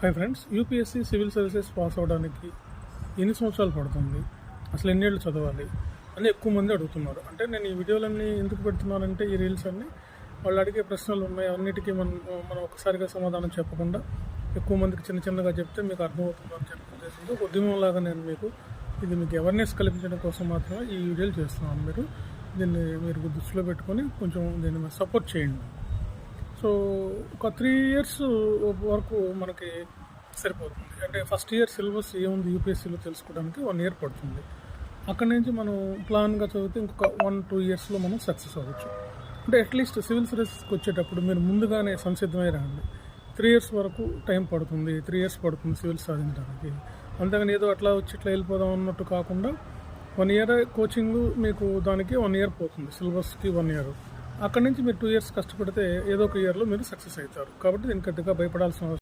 Hi friends, UPSC civil services pass అవ్వడానికి ఎన్ని సంవత్సరాలు పడుతుంది, అసలు ఎన్నేళ్ళు చదవాలి అని ఎక్కువ మంది అడుగుతున్నారు. అంటే నేను ఈ వీడియోలన్నీ ఎందుకు పెడుతున్నానంటే, ఈ రీల్స్ అన్నీ వాళ్ళు అడిగే ప్రశ్నలు ఉన్నాయి, అన్నిటికీ మనం ఒకసారిగా సమాధానం చెప్పకుండా ఎక్కువ మందికి చిన్నగా చెప్తే మీకు అర్థమవుతుందని చెప్పే ఉద్దేశంతో ఉద్యమంలాగా నేను మీకు అవేర్నెస్ కల్పించడం కోసం మాత్రమే ఈ వీడియోలు చేస్తున్నాను. మీరు దృష్టిలో పెట్టుకొని కొంచెం దీన్ని సపోర్ట్ చేయండి. సో ఒక 3 years వరకు మనకి సరిపోతుంది. అంటే ఫస్ట్ ఇయర్ సిలబస్ ఏముంది యూపీఎస్సీలో తెలుసుకోవడానికి 1 year పడుతుంది. అక్కడి నుంచి మనం ప్లాన్గా చదివితే ఇంకొక 1-2 yearsలో మనం సక్సెస్ అవ్వచ్చు. అంటే అట్లీస్ట్ సివిల్ సర్వీసెస్కి వచ్చేటప్పుడు మీరు ముందుగానే సంసిద్ధమై రండి. 3 years వరకు టైం పడుతుంది, 3 years పడుతుంది సివిల్ సాధించడానికి. అంతేగాని ఏదో అట్లా వచ్చి ఇట్లా వెళ్ళిపోదాం అన్నట్టు కాకుండా 1 year కోచింగ్ మీకు దానికి 1 year పోతుంది, సిలబస్కి 1 year. అక్కడి నుంచి మీరు 2 years కష్టపడితే ఏదో ఒక ఇయర్లో మీరు సక్సెస్ అవుతారు. కాబట్టి దీనికి గట్టిగా భయపడాల్సిన అవసరం